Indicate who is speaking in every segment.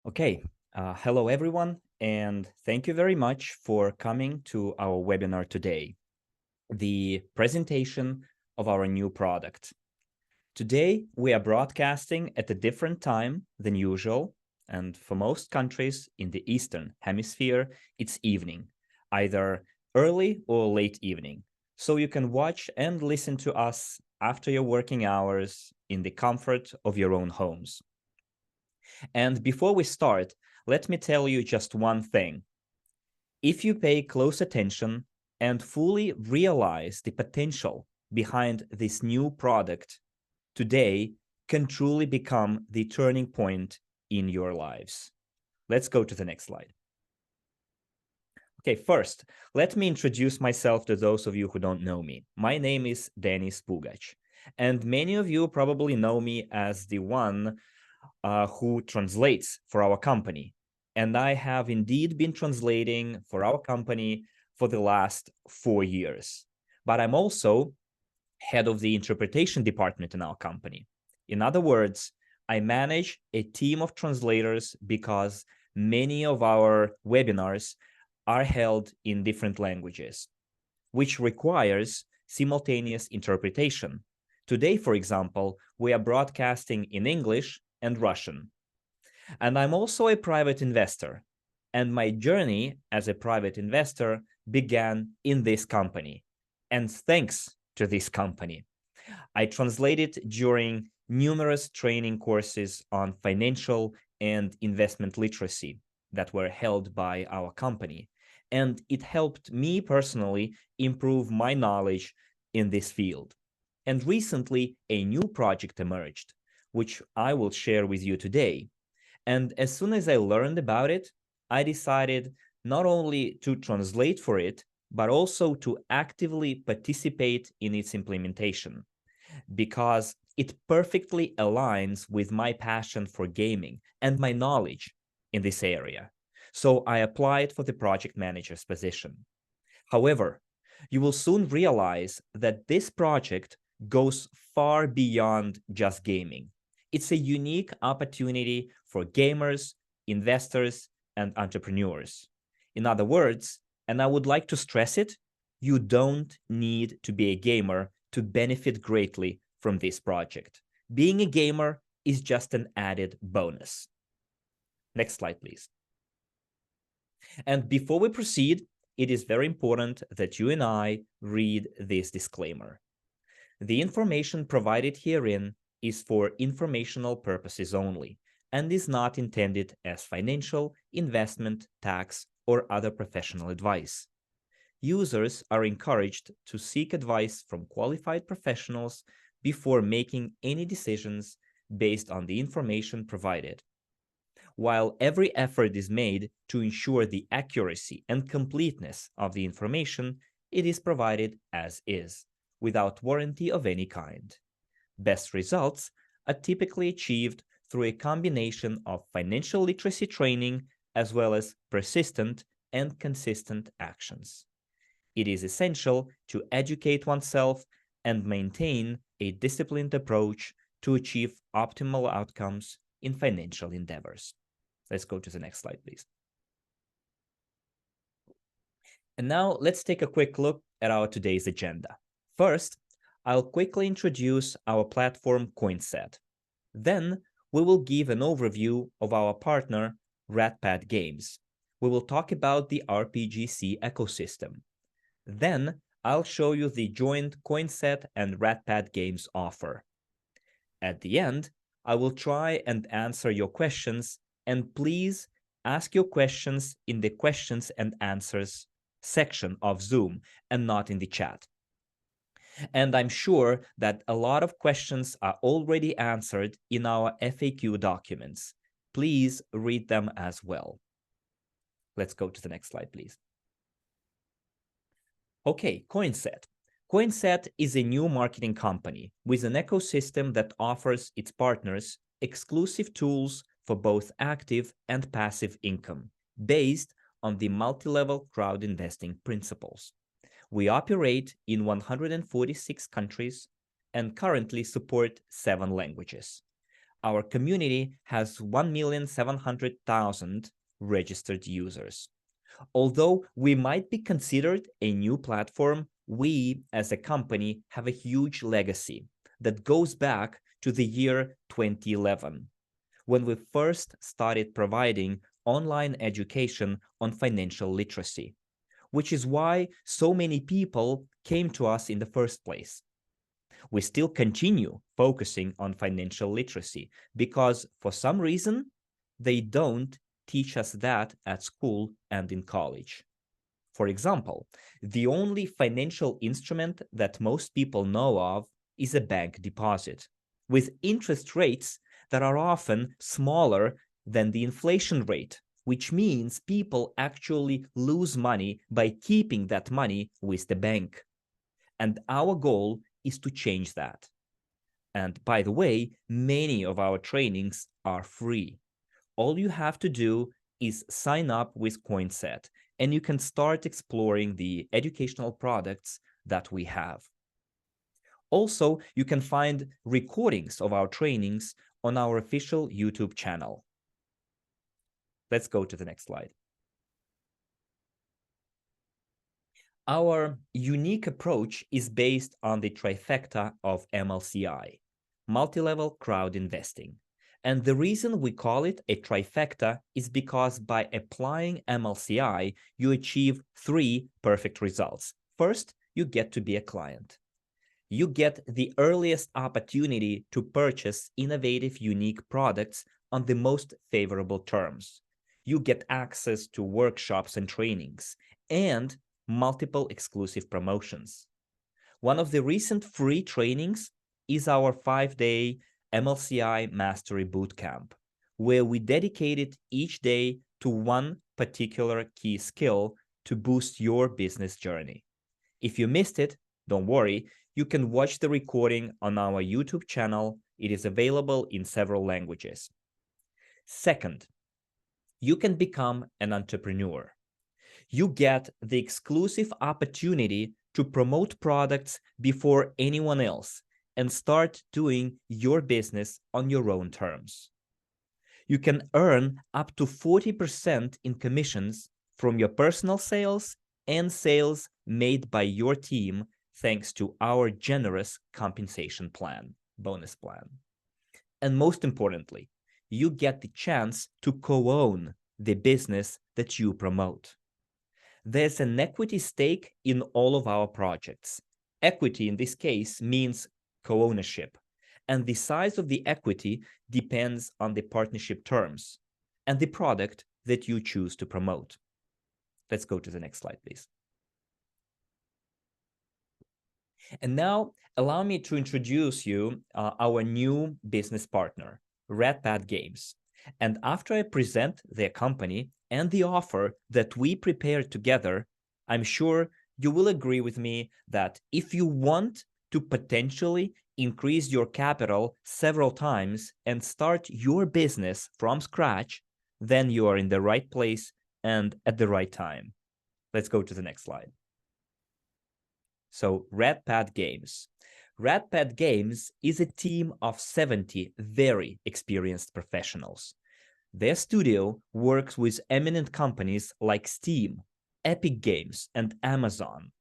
Speaker 1: Okay, hello everyone, and thank you very much for coming to our webinar today, the presentation of our new product. Today, we are broadcasting at a different time than usual, and for most countries in the Eastern Hemisphere, it's evening, either early or late evening. So you can watch and listen to us after your working hours in the comfort of your own homes. And before we start, let me tell you just one thing. If you pay close attention and fully realize the potential behind this new product, today can truly become the turning point in your lives. Let's go to the next slide. Okay, first, let me introduce myself to those of you who don't know me. My name is Denis Pugac, and many of you probably know me as the one who translates for our company. And I have indeed been translating for our company for the last 4 years. But I'm also head of the interpretation department in our company. In other words, I manage a team of translators because many of our webinars are held in different languages, which requires simultaneous interpretation. Today, for example, we are broadcasting in English and Russian. And I'm also a private investor. And my journey as a private investor began in this company. And thanks to this company, I translated during numerous training courses on financial and investment literacy that were held by our company. And it helped me personally improve my knowledge in this field. And recently, a new project emerged, which I will share with you today. And as soon as I learned about it, I decided not only to translate for it, but also to actively participate in its implementation, because it perfectly aligns with my passion for gaming and my knowledge in this area. So I applied for the project manager's position. However, you will soon realize that this project goes far beyond just gaming. It's a unique opportunity for gamers, investors, and entrepreneurs. In other words, and I would like to stress it, you don't need to be a gamer to benefit greatly from this project. Being a gamer is just an added bonus. Next slide, please. And before we proceed, it is very important that you and I read this disclaimer. The information provided herein is for informational purposes only and is not intended as financial, investment, tax, or other professional advice. Users are encouraged to seek advice from qualified professionals before making any decisions based on the information provided. While every effort is made to ensure the accuracy and completeness of the information, it is provided as is, without warranty of any kind. Best results are typically achieved through a combination of financial literacy training as well as persistent and consistent actions. It is essential to educate oneself and maintain a disciplined approach to achieve optimal outcomes in financial endeavors. Let's go to the next slide, please. And now let's take a quick look at our today's agenda. First, I'll quickly introduce our platform Coinset. Then we will give an overview of our partner, RedPad Games. We will talk about the RPGC ecosystem. Then I'll show you the joint Coinset and RedPad Games offer. At the end, I will try and answer your questions, and please ask your questions in the questions and answers section of Zoom and not in the chat. And I'm sure that a lot of questions are already answered in our FAQ documents. Please read them as well. Let's go to the next slide, please. Okay, Coinset. Coinset is a new marketing company with an ecosystem that offers its partners exclusive tools for both active and passive income based on the multi-level crowd investing principles. We operate in 146 countries and currently support 7 languages. Our community has 1,700,000 registered users. Although we might be considered a new platform, we as a company have a huge legacy that goes back to the year 2011, when we first started providing online education on financial literacy, which is why so many people came to us in the first place. We still continue focusing on financial literacy because for some reason, they don't teach us that at school and in college. For example, the only financial instrument that most people know of is a bank deposit, with interest rates that are often smaller than the inflation rate, which means people actually lose money by keeping that money with the bank. And our goal is to change that. And by the way, many of our trainings are free. All you have to do is sign up with Coinset, and you can start exploring the educational products that we have. Also, you can find recordings of our trainings on our official YouTube channel. Let's go to the next slide. Our unique approach is based on the trifecta of MLCI, multi-level crowd investing. And the reason we call it a trifecta is because by applying MLCI, you achieve 3 perfect results. First, you get to be a client. You get the earliest opportunity to purchase innovative, unique products on the most favorable terms. You get access to workshops and trainings, and multiple exclusive promotions. One of the recent free trainings is our 5-day MLCI Mastery Bootcamp, where we dedicated each day to one particular key skill to boost your business journey. If you missed it, don't worry, you can watch the recording on our YouTube channel. It is available in several languages. Second, you can become an entrepreneur. You get the exclusive opportunity to promote products before anyone else and start doing your business on your own terms. You can earn up to 40% in commissions from your personal sales and sales made by your team thanks to our generous compensation plan, bonus plan. And most importantly, you get the chance to co-own the business that you promote. There's an equity stake in all of our projects. Equity in this case means co-ownership, and the size of the equity depends on the partnership terms and the product that you choose to promote. Let's go to the next slide, please. And now allow me to introduce you our new business partner, RedPad Games. And after I present their company and the offer that we prepared together, I'm sure you will agree with me that if you want to potentially increase your capital several times and start your business from scratch, then you are in the right place and at the right time. Let's go to the next slide. So RedPad Games. RedPad Games is a team of 70 very experienced professionals. Their studio works with eminent companies like Steam, Epic Games, and Amazon.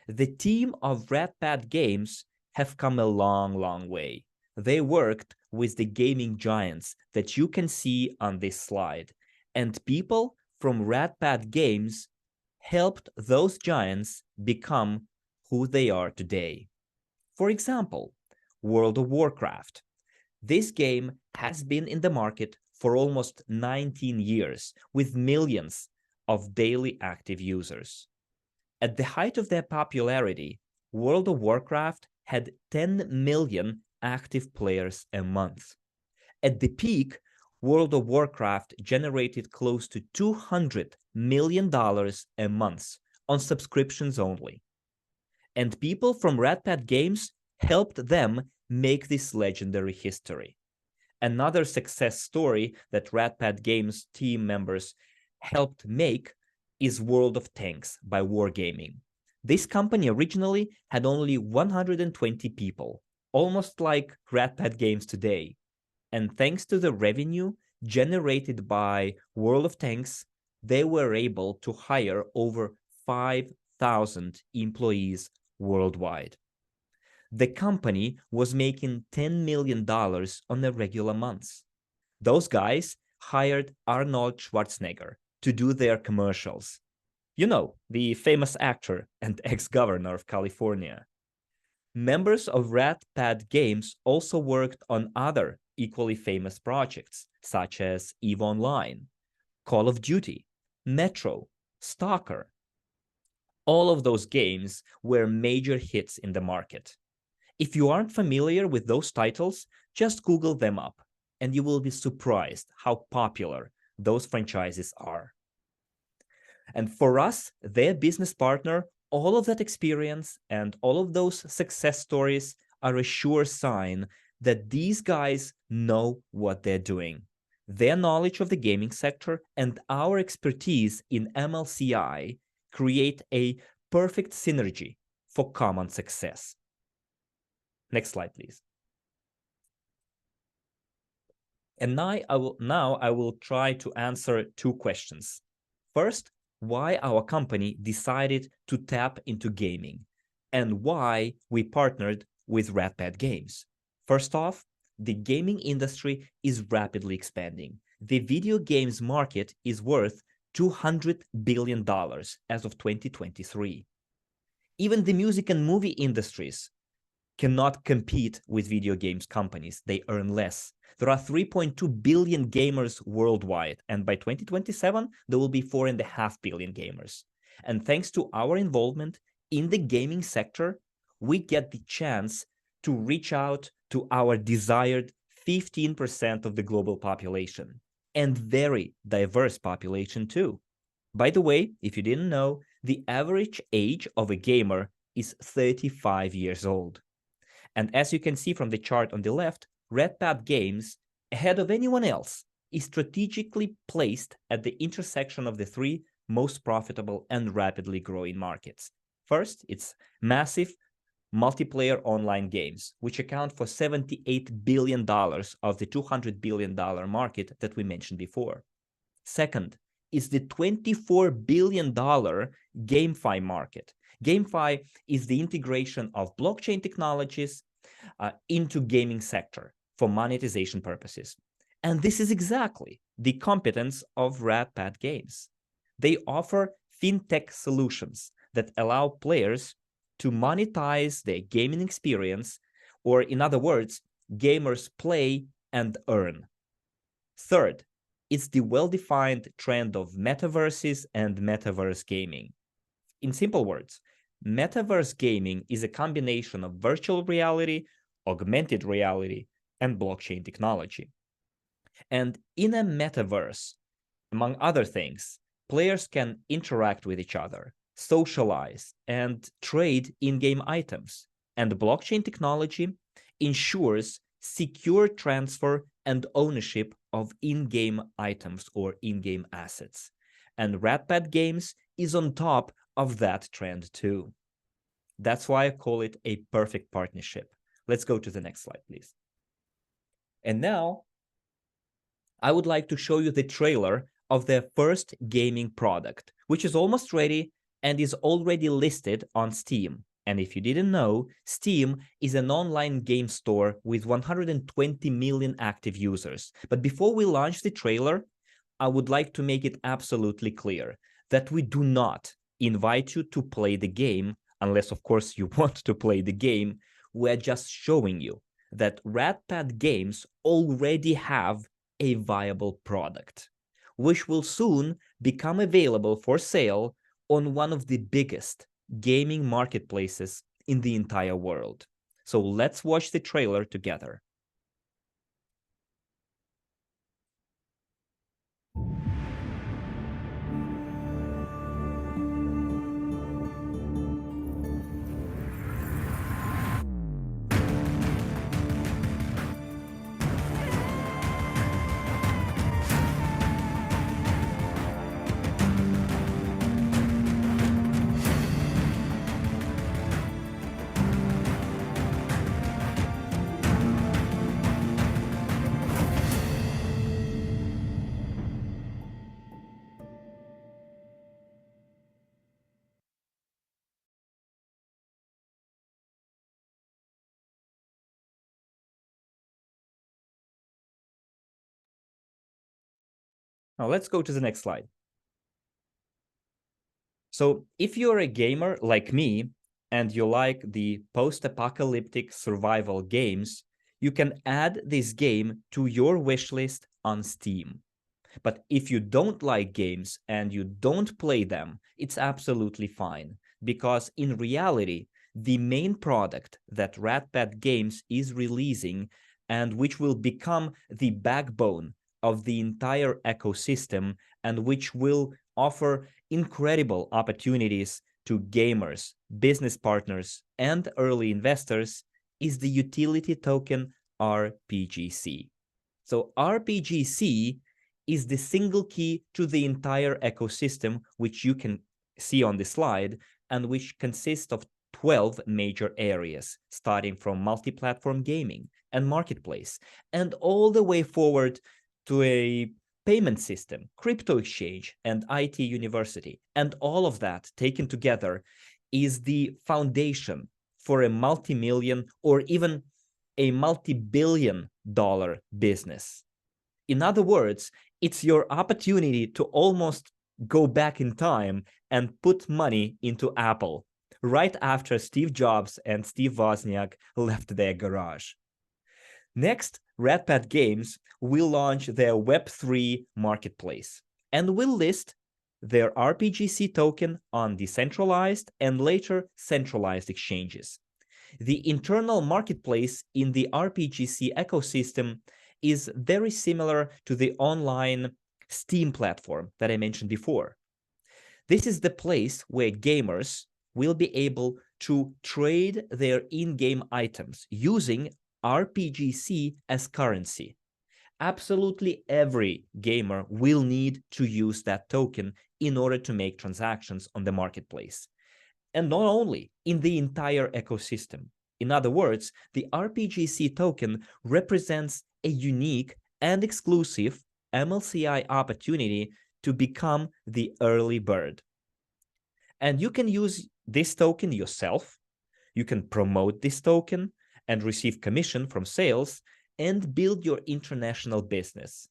Speaker 1: The team of RedPad Games have come a long, long way. They worked with the gaming giants that you can see on this slide, and people from RedPad Games helped those giants become who they are today. For example, World of Warcraft. This game has been in the market for almost 19 years with millions of daily active users. At the height of their popularity, World of Warcraft had 10 million active players a month. At the peak, World of Warcraft generated close to $200 million a month on subscriptions only. And people from RedPad Games helped them make this legendary history. Another success story that RedPad Games team members helped make is World of Tanks by Wargaming. This company originally had only 120 people, almost like RedPad Games today. And thanks to the revenue generated by World of Tanks, they were able to hire over 5,000 employees worldwide. The company was making $10 million on a regular month. Those guys hired Arnold Schwarzenegger to do their commercials. You know, the famous actor and ex-governor of California. Members of RedPad Games also worked on other equally famous projects, such as EVE Online, Call of Duty, Metro, Stalker. All of those games were major hits in the market. If you aren't familiar with those titles, just Google them up, and you will be surprised how popular those franchises are. And for us, their business partner, all of that experience and all of those success stories are a sure sign that these guys know what they're doing. Their knowledge of the gaming sector and our expertise in MLCI create a perfect synergy for common success. Next slide, please. And now I will try to answer two questions. First, why our company decided to tap into gaming and why we partnered with RedPad Games. First off, the gaming industry is rapidly expanding. The video games market is worth $200 billion as of 2023. Even the music and movie industries cannot compete with video games companies. They earn less. There are 3.2 billion gamers worldwide, and by 2027, there will be 4.5 billion gamers. And thanks to our involvement in the gaming sector, we get the chance to reach out to our desired 15% of the global population, and very diverse population too. By the way, if you didn't know, the average age of a gamer is 35 years old. And as you can see from the chart on the left, RedPad Games, ahead of anyone else, is strategically placed at the intersection of the three most profitable and rapidly growing markets. First, it's massive multiplayer online games, which account for $78 billion of the $200 billion market that we mentioned before. Second, is the $24 billion GameFi market. GameFi is the integration of blockchain technologies into gaming sector for monetization purposes. And this is exactly the competence of RedPad Games. They offer fintech solutions that allow players to monetize their gaming experience, or in other words, gamers play and earn. Third, it's the well-defined trend of metaverses and metaverse gaming. In simple words, metaverse gaming is a combination of virtual reality, augmented reality, and blockchain technology. And in a metaverse, among other things, players can interact with each other, socialize, and trade in-game items. And blockchain technology ensures secure transfer and ownership of in-game items or in-game assets. And RedPad Games is on top of that trend too. That's why I call it a perfect partnership. Let's go to the next slide, please. And now, I would like to show you the trailer of their first gaming product, which is almost ready and is already listed on Steam. And if you didn't know, Steam is an online game store with 120 million active users. But before we launch the trailer, I would like to make it absolutely clear that we do not invite you to play the game, unless, of course, you want to play the game. We're just showing you that RedPad Games already have a viable product, which will soon become available for sale on one of the biggest gaming marketplaces in the entire world. So let's watch the trailer together. Now let's go to the next slide. So if you're a gamer like me and you like the post-apocalyptic survival games, you can add this game to your wishlist on Steam. But if you don't like games and you don't play them, it's absolutely fine. Because in reality, the main product that RedPad Games is releasing and which will become the backbone of the entire ecosystem and which will offer incredible opportunities to gamers, business partners, and early investors is the utility token RPGC. So RPGC is the single key to the entire ecosystem, which you can see on the slide, and which consists of 12 major areas, starting from multi-platform gaming and marketplace, and all the way forward to a payment system, crypto exchange, and IT university. And all of that taken together is the foundation for a multi-million or even a multi-billion dollar business. In other words, it's your opportunity to almost go back in time and put money into Apple right after Steve Jobs and Steve Wozniak left their garage. Next, RedPad Games will launch their Web3 marketplace and will list their RPGC token on decentralized and later centralized exchanges. The internal marketplace in the RPGC ecosystem is very similar to the online Steam platform that I mentioned before. This is the place where gamers will be able to trade their in-game items using RPGC as currency. Absolutely every gamer will need to use that token in order to make transactions on the marketplace. And not only in the entire ecosystem. In other words, the RPGC token represents a unique and exclusive MLCI opportunity to become the early bird. And you can use this token yourself. You can promote this token and receive commission from sales and build your international business.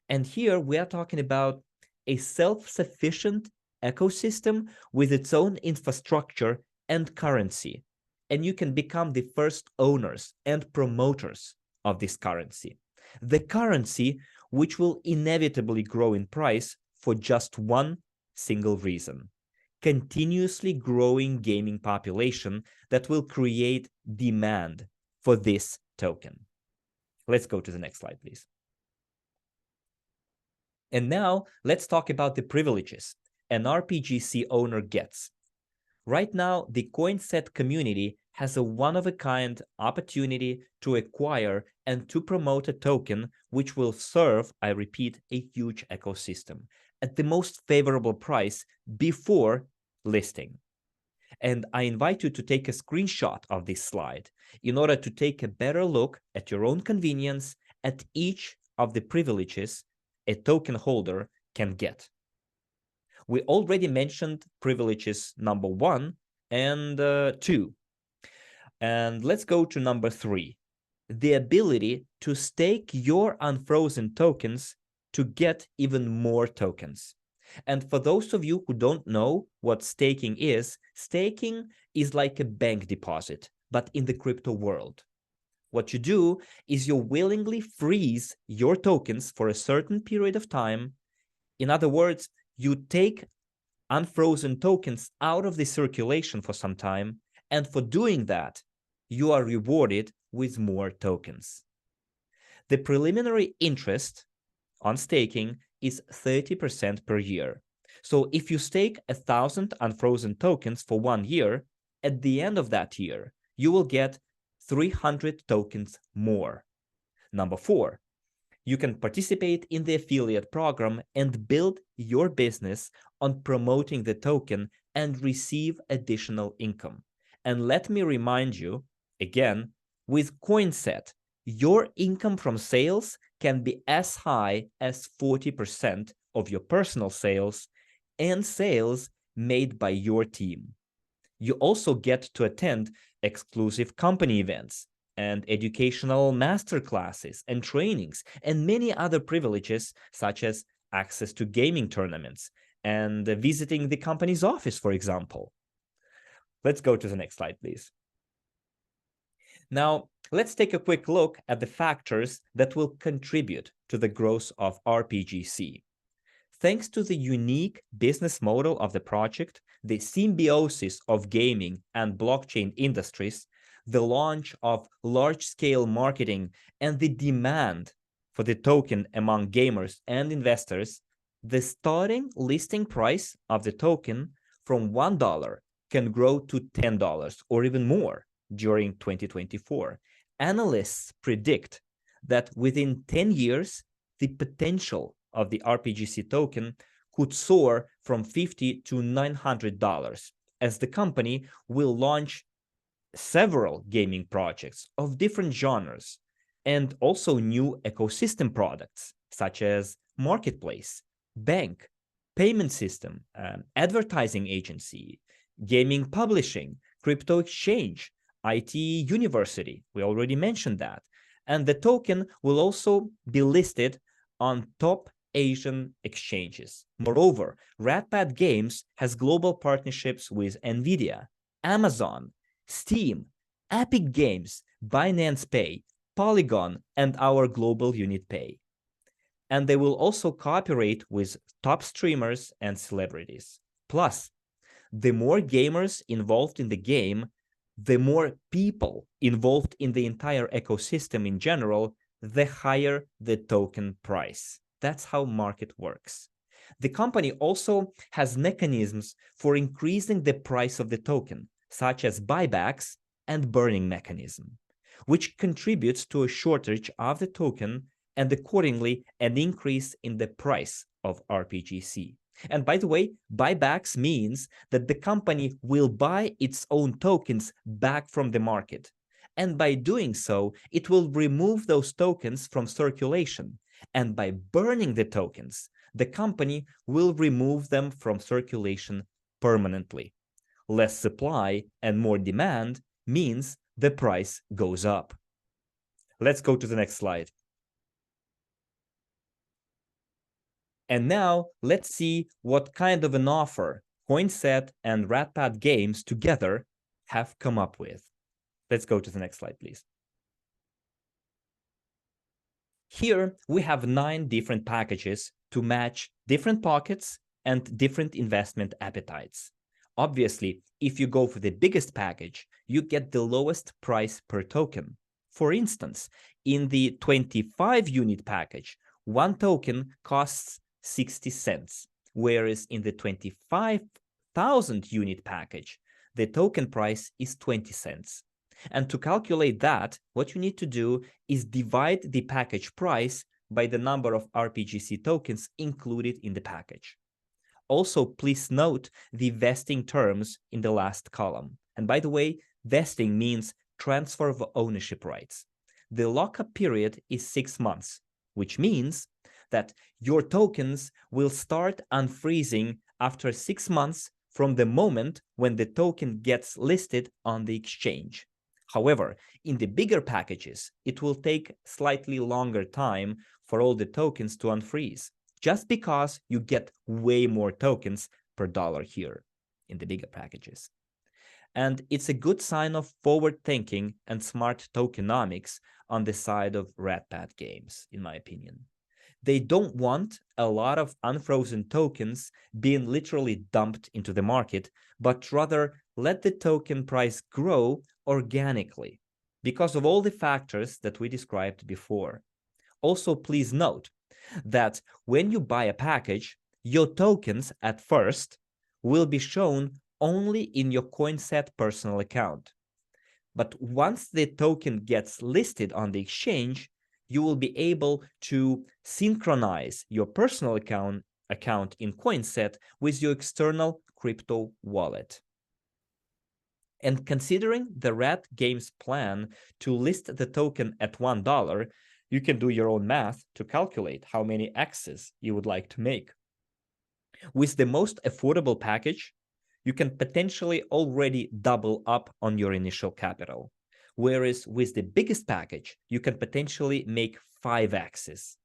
Speaker 1: And here we are talking about a self-sufficient ecosystem with its own infrastructure and currency. And you can become the first owners and promoters of this currency. The currency which will inevitably grow in price for just one single reason: continuously growing gaming population that will create demand for this token. Let's go to the next slide, please. And now let's talk about the privileges an RPGC owner gets. Right now, the Coinset community has a one-of-a-kind opportunity to acquire and to promote a token which will serve, I repeat, a huge ecosystem at the most favorable price before listing. And I invite you to take a screenshot of this slide in order to take a better look at your own convenience at each of the privileges a token holder can get. We already mentioned privileges number 1 and 2. And let's go to number 3. The ability to stake your unfrozen tokens to get even more tokens. And for those of you who don't know what staking is like a bank deposit, but in the crypto world. What you do is you willingly freeze your tokens for a certain period of time. In other words, you take unfrozen tokens out of the circulation for some time, and for doing that, you are rewarded with more tokens. The preliminary interest on staking is 30% per year. So if you stake 1,000 unfrozen tokens for 1 year, at the end of that year, you will get 300 tokens more. Number 4, you can participate in the affiliate program and build your business on promoting the token and receive additional income. And let me remind you, again, with Coinset, your income from sales can be as high as 40% of your personal sales and sales made by your team. You also get to attend exclusive company events and educational masterclasses and trainings and many other privileges such as access to gaming tournaments and visiting the company's office, for example. Let's go to the next slide, please. Now, let's take a quick look at the factors that will contribute to the growth of RPGC. Thanks to the unique business model of the project, the symbiosis of gaming and blockchain industries, the launch of large-scale marketing, and the demand for the token among gamers and investors, the starting listing price of the token from $1 can grow to $10 or even more during 2024. Analysts predict that within 10 years, the potential of the RPGC token could soar from $50 to $900 as the company will launch several gaming projects of different genres and also new ecosystem products such as marketplace, bank, payment system, advertising agency, gaming publishing, crypto exchange, IT university. We already mentioned that. And the token will also be listed on top Asian exchanges. Moreover, RedPad Games has global partnerships with NVIDIA, Amazon, Steam, Epic Games, Binance Pay, Polygon, and our global unit pay. And they will also cooperate with top streamers and celebrities. Plus, the more gamers involved in the game, the more people involved in the entire ecosystem in general, the higher the token price. That's how market works. The company also has mechanisms for increasing the price of the token, such as buybacks and burning mechanism, which contributes to a shortage of the token and accordingly an increase in the price of RPGC. And by the way, buybacks means that the company will buy its own tokens back from the market. And by doing so, it will remove those tokens from circulation. And by burning the tokens, the company will remove them from circulation permanently. Less supply and more demand means the price goes up. Let's go to the next slide. And now let's see what kind of an offer Coinset and RedPad Games together have come up with. Let's go to the next slide, please. Here we have 9 different packages to match different pockets and different investment appetites. Obviously, if you go for the biggest package, you get the lowest price per token. For instance, in the 25 unit package, one token costs 60 cents, whereas in the 25,000 unit package, the token price is 20 cents. And to calculate that, what you need to do is divide the package price by the number of RPGC tokens included in the package. Also, please note the vesting terms in the last column. And by the way, vesting means transfer of ownership rights. The lockup period is 6 months, which means that your tokens will start unfreezing after 6 months from the moment when the token gets listed on the exchange. However, in the bigger packages, it will take slightly longer time for all the tokens to unfreeze, just because you get way more tokens per dollar here in the bigger packages. And it's a good sign of forward thinking and smart tokenomics on the side of RedPad Games, in my opinion. They don't want a lot of unfrozen tokens being literally dumped into the market, but rather let the token price grow organically because of all the factors that we described before. Also, please note that when you buy a package, your tokens at first will be shown only in your Coinset personal account. But once the token gets listed on the exchange, you will be able to synchronize your personal account in Coinset with your external crypto wallet. And considering the Red Games plan to list the token at $1, you can do your own math to calculate how many X's you would like to make. With the most affordable package, you can potentially already double up on your initial capital. Whereas with the biggest package, you can potentially make 5 X's.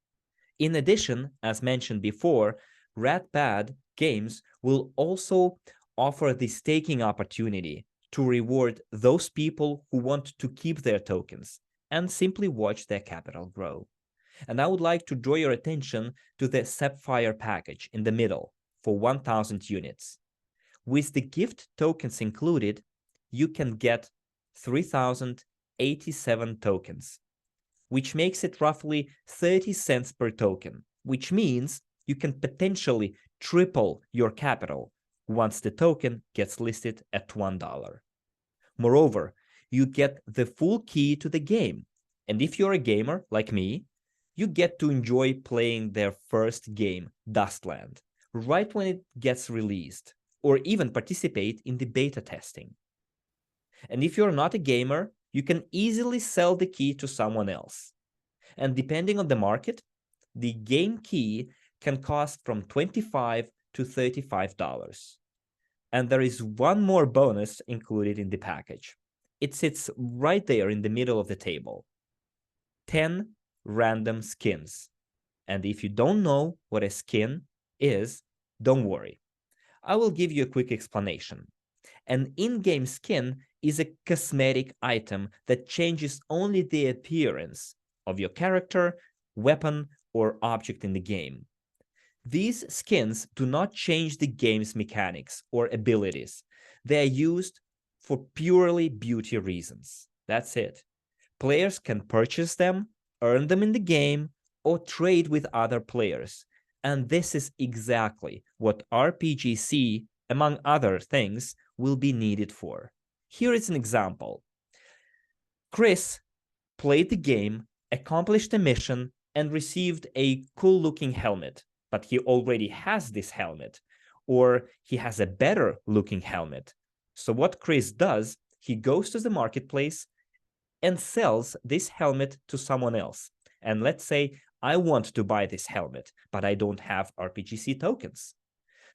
Speaker 1: In addition, as mentioned before, RedPad games will also offer the staking opportunity to reward those people who want to keep their tokens and simply watch their capital grow. And I would like to draw your attention to the Sapphire package in the middle for 1,000 units. With the gift tokens included, you can get 3,087 tokens, which makes it roughly 30 cents per token, which means you can potentially triple your capital once the token gets listed at $1. Moreover, you get the full key to the game. And if you're a gamer like me, you get to enjoy playing their first game, Dustland, right when it gets released, or even participate in the beta testing. And if you're not a gamer, you can easily sell the key to someone else. And depending on the market, the game key can cost from $25 to $35. And there is one more bonus included in the package. It sits right there in the middle of the table. 10 random skins. And if you don't know what a skin is, don't worry. I will give you a quick explanation. An in-game skin is a cosmetic item that changes only the appearance of your character, weapon, or object in the game. These skins do not change the game's mechanics or abilities. They are used for purely beauty reasons. That's it. Players can purchase them, earn them in the game, or trade with other players. And this is exactly what RPGC, among other things, will be needed for. Here is an example. Chris played the game, accomplished a mission, and received a cool-looking helmet. But he already has this helmet, or he has a better looking helmet. So what Chris does, he goes to the marketplace and sells this helmet to someone else. And let's say I want to buy this helmet, but I don't have RPGC tokens.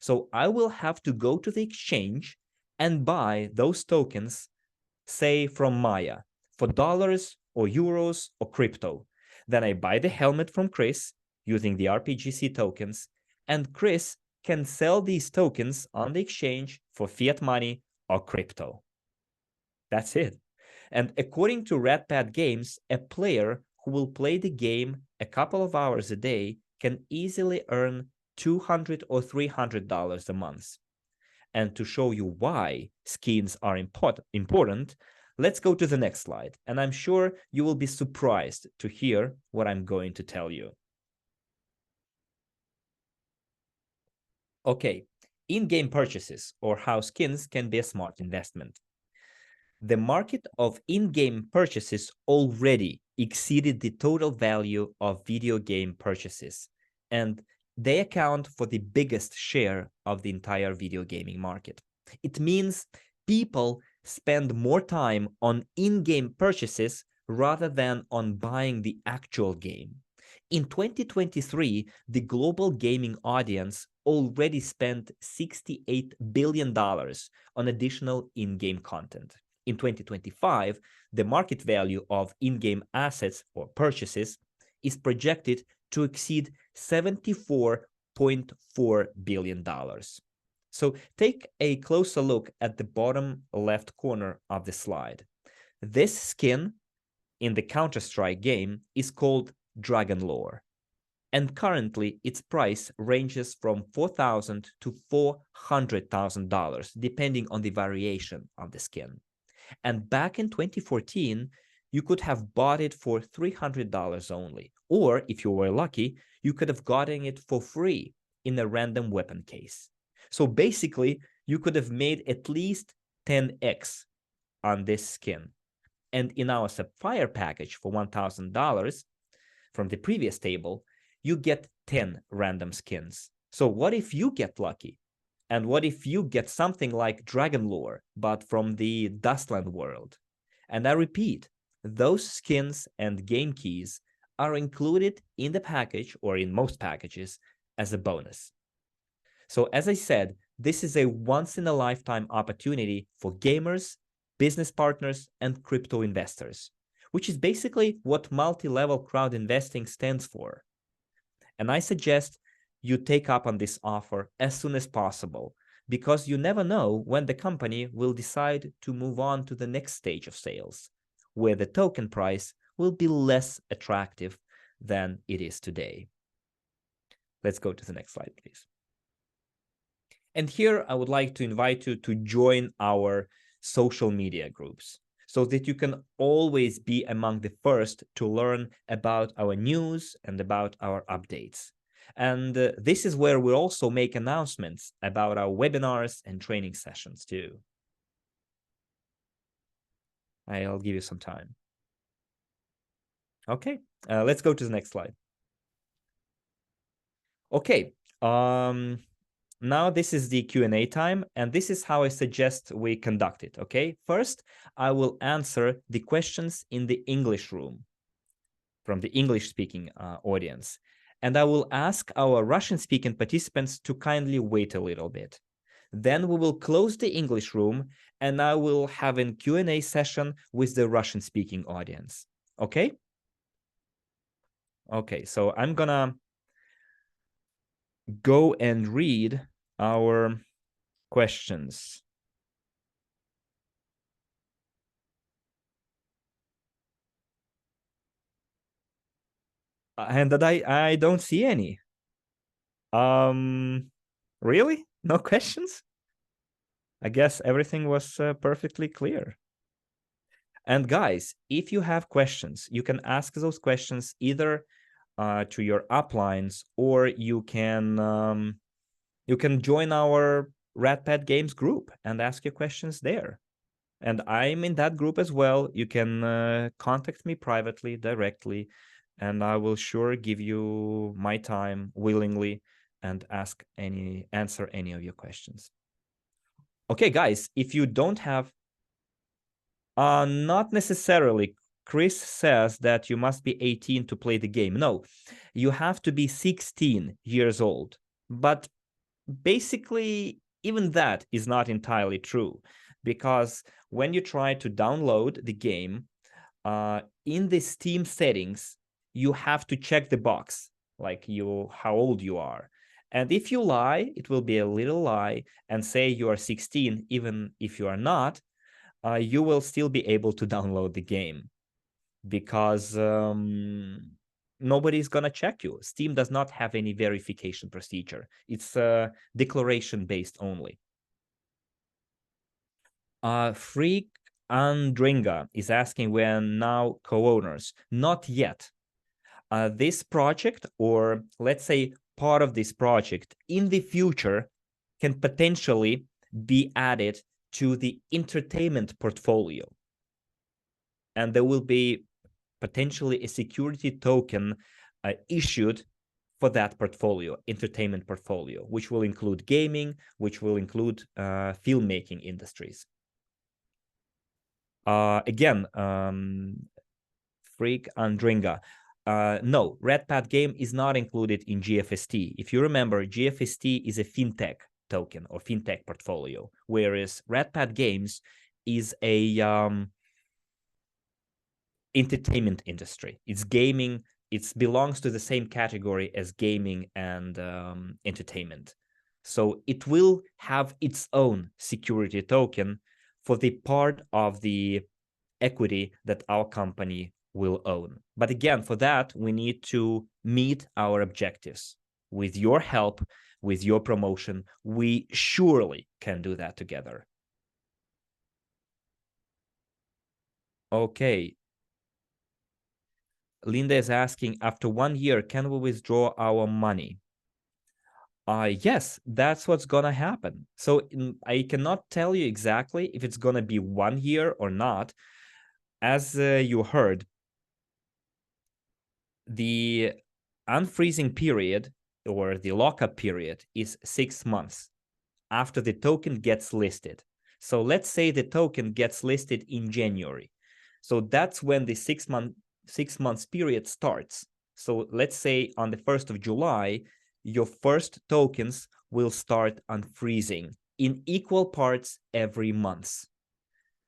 Speaker 1: So I will have to go to the exchange and buy those tokens, say from Maya, for dollars or euros or crypto. Then I buy the helmet from Chris using the RPGC tokens, and Chris can sell these tokens on the exchange for fiat money or crypto. That's it. And according to RedPad Games, a player who will play the game a couple of hours a day can easily earn $200 or $300 a month. And to show you why skins are important, let's go to the next slide. And I'm sure you will be surprised to hear what I'm going to tell you. Okay, in-game purchases or how skins can be a smart investment. The market of in-game purchases already exceeded the total value of video game purchases, and they account for the biggest share of the entire video gaming market. It means people spend more time on in-game purchases rather than on buying the actual game. In 2023, the global gaming audience already spent $68 billion on additional in-game content. In 2025, the market value of in-game assets or purchases is projected to exceed $74.4 billion. So take a closer look at the bottom left corner of the slide. This skin in the Counter-Strike game is called Dragon Lore, and currently its price ranges from $4,000 to $400,000, depending on the variation of the skin. And back in 2014, you could have bought it for $300 only. Or if you were lucky, you could have gotten it for free in a random weapon case. So basically, you could have made at least 10x on this skin. And in our Sapphire package for $1,000 from the previous table, you get 10 random skins. So what if you get lucky? And what if you get something like Dragon Lore, but from the Dustland world? And I repeat, those skins and game keys are included in the package or in most packages as a bonus. So as I said, this is a once-in-a-lifetime opportunity for gamers, business partners, and crypto investors, which is basically what multi-level crowd investing stands for. And I suggest you take up on this offer as soon as possible, because you never know when the company will decide to move on to the next stage of sales, where the token price will be less attractive than it is today. Let's go to the next slide, please. And here I would like to invite you to join our social media groups so that you can always be among the first to learn about our news and about our updates. And this is where we also make announcements about our webinars and training sessions too. I'll give you some time. Okay, let's go to the next slide. Okay, now this is the Q&A time, and this is how I suggest we conduct it, okay? First, I will answer the questions in the English room from the English-speaking audience. And I will ask our Russian-speaking participants to kindly wait a little bit. Then we will close the English room, and I will have a Q&A session with the Russian-speaking audience, okay? Okay, so I'm gonna go and read our questions. And that I don't see any. Really? No questions? I guess everything was perfectly clear. And guys, if you have questions, you can ask those questions either to your uplines, or you can join our RedPad Games group and ask your questions there. And I'm in that group as well. You can contact me privately, directly, and I will sure give you my time willingly and answer any of your questions. Okay, guys, if you don't have, not necessarily. Chris says that you must be 18 to play the game. No, you have to be 16 years old. But basically, even that is not entirely true, because when you try to download the game, in the Steam settings, you have to check the box, like how old you are. And if you lie, it will be a little lie and say you are 16, even if you are not, you will still be able to download the game, because nobody's gonna check you. Steam does not have any verification procedure. It's declaration based only. Freak Andringa is asking, we're now co-owners. Not yet. This project, or let's say part of this project in the future, can potentially be added to the entertainment portfolio. And there will be potentially a security token issued for that portfolio, entertainment portfolio, which will include gaming, which will include filmmaking industries. Again, Freak Andringa. No, RedPad game is not included in GFST. If you remember, GFST is a fintech token or fintech portfolio, whereas RedPad games is a entertainment industry. It's gaming. It belongs to the same category as gaming and entertainment. So it will have its own security token for the part of the equity that our company will own. But again, for that, we need to meet our objectives. With your help, with your promotion, we surely can do that together. Okay. Linda is asking, after 1 year, can we withdraw our money? Yes, that's what's gonna happen. So I cannot tell you exactly if it's gonna be 1 year or not. As you heard, the unfreezing period or the lockup period is 6 months after the token gets listed. So let's say the token gets listed in January. So that's when the 6 months period starts. So let's say on the 1st of July, your first tokens will start unfreezing in equal parts every month.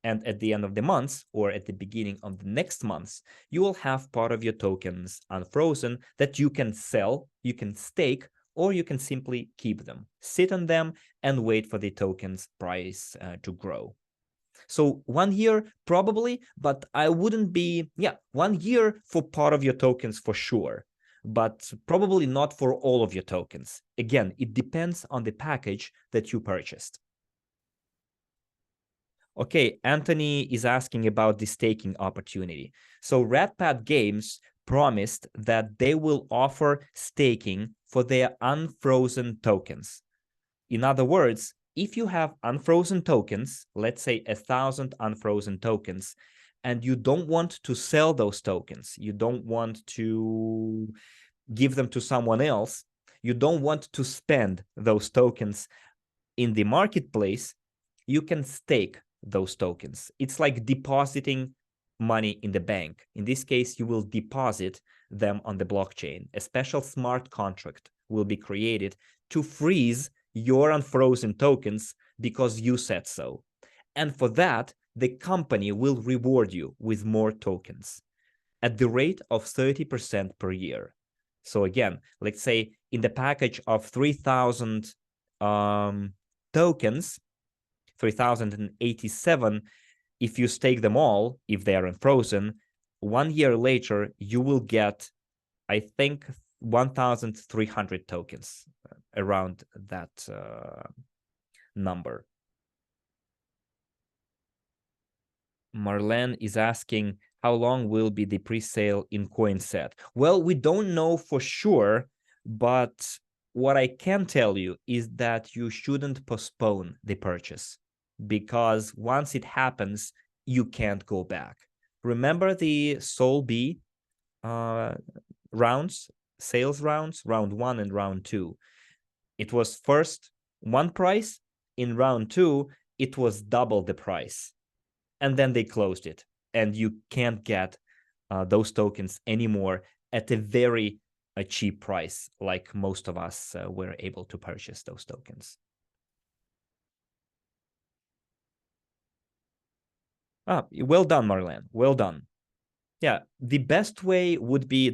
Speaker 1: And at the end of the month or at the beginning of the next month, you will have part of your tokens unfrozen that you can sell, you can stake, or you can simply keep them, sit on them, and wait for the tokens price to grow. So 1 year probably, but I wouldn't be, 1 year for part of your tokens for sure, but probably not for all of your tokens. Again, it depends on the package that you purchased. Okay, Anthony is asking about the staking opportunity. So RedPad Games promised that they will offer staking for their unfrozen tokens. In other words, if you have unfrozen tokens, let's say 1,000 unfrozen tokens, and you don't want to sell those tokens, you don't want to give them to someone else, you don't want to spend those tokens in the marketplace, you can stake those tokens. It's like depositing money in the bank. In this case, you will deposit them on the blockchain. A special smart contract will be created to freeze your unfrozen tokens because you said so. And for that, the company will reward you with more tokens at the rate of 30% per year. So again, let's say in the package of 3,000 tokens, 3,087, if you stake them all, if they are unfrozen, 1 year later, you will get, I think, 1,300 tokens, around that number. Marlene is asking, how long will be the pre-sale in Coinset? Well, we don't know for sure, but what I can tell you is that you shouldn't postpone the purchase, because once it happens, you can't go back. Remember the Sol B rounds, sales rounds, round 1 and round 2. It was first one price. In round 2, it was double the price. And then they closed it. And you can't get those tokens anymore at a very cheap price, like most of us were able to purchase those tokens. Well done, Marlene. Well done. Yeah, the best thing would be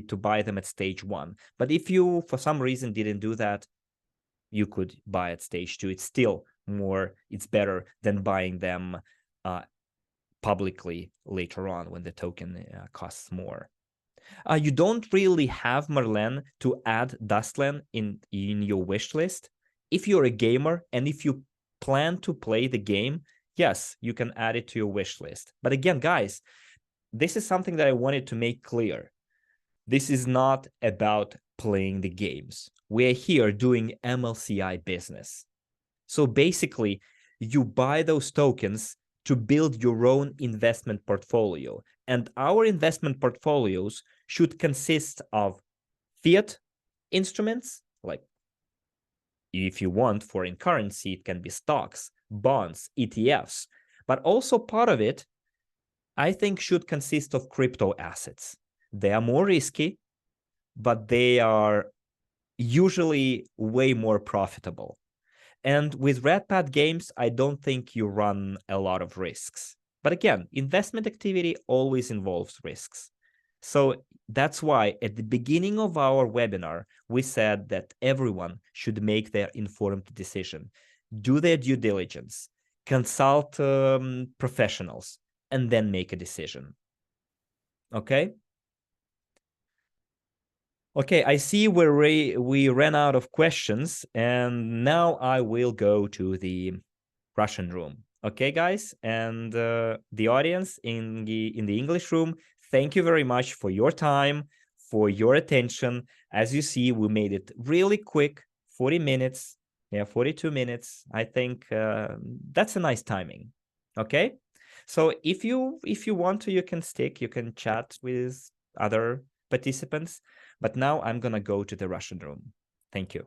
Speaker 1: to buy them at stage 1. But if you, for some reason, didn't do that, you could buy at stage 2. It's better than buying them publicly later on when the token costs more. You don't really have, Marlene, to add Dustland in your wish list. If you're a gamer and if you plan to play the game, yes, you can add it to your wish list. But again, guys, this is something that I wanted to make clear. This is not about playing the games. We're here doing MLCI business. So basically, you buy those tokens to build your own investment portfolio. And our investment portfolios should consist of fiat instruments, like if you want foreign currency, it can be stocks, bonds, ETFs, but also part of it, I think, should consist of crypto assets. They are more risky, but they are usually way more profitable. And with RedPad Games, I don't think you run a lot of risks. But again, investment activity always involves risks. So that's why at the beginning of our webinar, we said that everyone should make their informed decision, do their due diligence, consult professionals, and then make a decision. Okay? Okay, I see we ran out of questions, and now I will go to the Russian room. Okay, guys, and the audience in the English room, thank you very much for your time, for your attention. As you see, we made it really quick, 40 minutes, 42 minutes. I think that's a nice timing. Okay, so if you want to, you can chat with other participants. But now I'm gonna go to the Russian room. Thank you.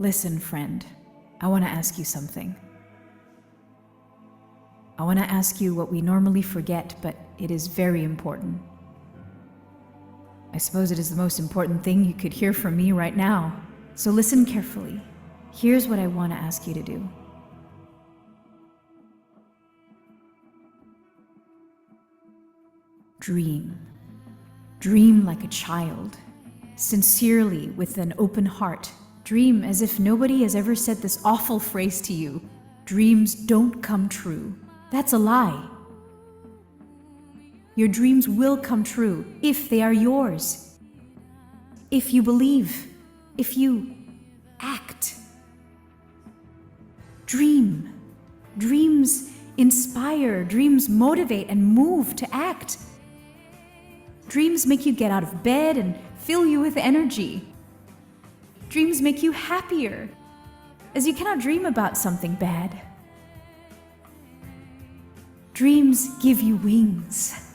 Speaker 2: Listen, friend, I want to ask you something. I want to ask you what we normally forget, but it is very important. I suppose it is the most important thing you could hear from me right now. So listen carefully. Here's what I want to ask you to do. Dream. Dream like a child. Sincerely, with an open heart. Dream as if nobody has ever said this awful phrase to you. Dreams don't come true. That's a lie. Your dreams will come true if they are yours. If you believe. If you act. Dream. Dreams inspire. Dreams motivate and move to act. Dreams make you get out of bed and fill you with energy. Dreams make you happier, as you cannot dream about something bad. Dreams give you wings.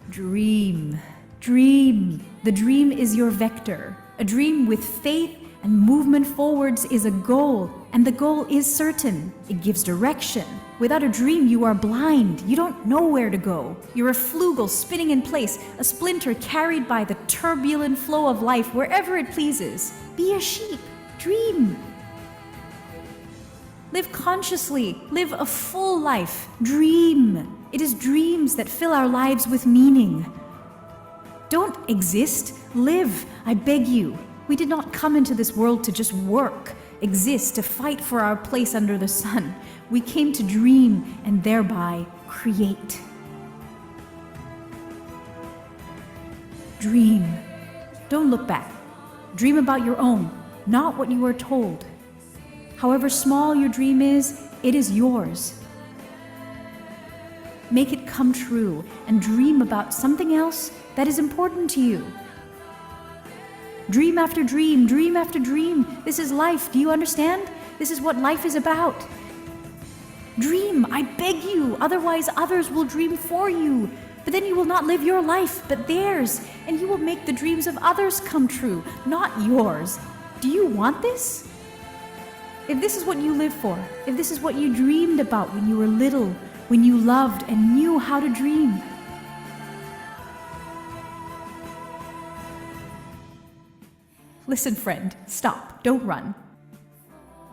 Speaker 2: Dream. Dream. The dream is your vector. A dream with faith and movement forwards is a goal, and the goal is certain. It gives direction. Without a dream, you are blind. You don't know where to go. You're a flugel spinning in place, a splinter carried by the turbulent flow of life wherever it pleases. Be a sheep. Dream. Live consciously. Live a full life. Dream. It is dreams that fill our lives with meaning. Don't exist. Live. I beg you. We did not come into this world to just work, exist, to fight for our place under the sun. We came to dream and thereby create. Dream. Don't look back. Dream about your own, not what you were told. However small your dream is, it is yours. Make it come true and dream about something else that is important to you. Dream after dream, dream after dream. This is life. Do you understand? This is what life is about. Dream, I beg you. Otherwise, others will dream for you. But then you will not live your life, but theirs. And you will make the dreams of others come true, not yours. Do you want this? If this is what you live for, if this is what you dreamed about when you were little, when you loved and knew how to dream, listen, friend, stop. Don't run.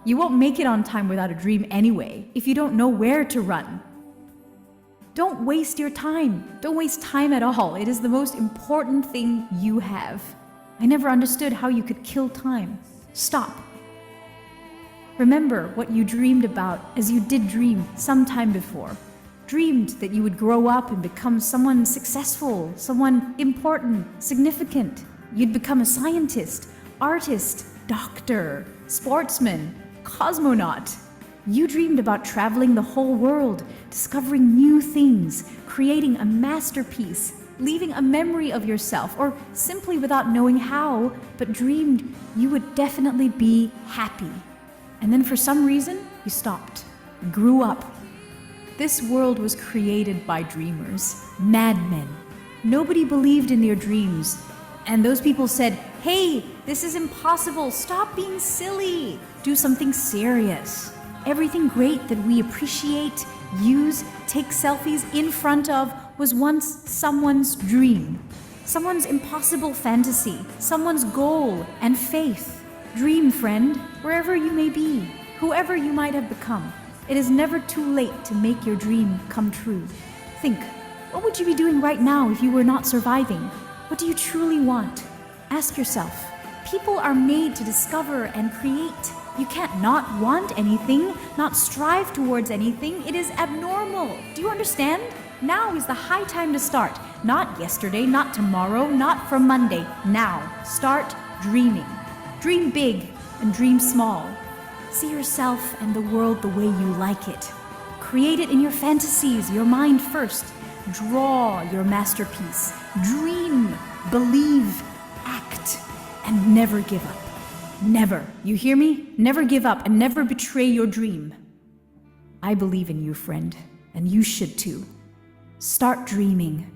Speaker 2: You won't make it on time without a dream anyway, if you don't know where to run. Don't waste your time. Don't waste time at all. It is the most important thing you have. I never understood how you could kill time. Stop. Remember what you dreamed about as you did dream sometime before. Dreamed that you would grow up and become someone successful, someone important, significant. You'd become a scientist, artist, doctor, sportsman, cosmonaut. You dreamed about traveling the whole world, discovering new things, creating a masterpiece, leaving a memory of yourself, or simply without knowing how, but dreamed you would definitely be happy. And then for some reason, you stopped, grew up. This world was created by dreamers, madmen. Nobody believed in their dreams. And those people said, hey, this is impossible. Stop being silly. Do something serious. Everything great that we appreciate, use, take selfies in front of was once someone's dream. Someone's impossible fantasy, someone's goal and faith. Dream, friend, wherever you may be, whoever you might have become. It is never too late to make your dream come true. Think, what would you be doing right now if you were not surviving? What do you truly want? Ask yourself. People are made to discover and create. You can't not want anything, not strive towards anything. It is abnormal. Do you understand? Now is the high time to start. Not yesterday, not tomorrow, not from Monday. Now, start dreaming. Dream big and dream small. See yourself and the world the way you like it. Create it in your fantasies, your mind first. Draw your masterpiece. Dream, believe, act, and never give up. Never. You hear me? Never give up and never betray your dream. I believe in you, friend, and you should too. Start dreaming.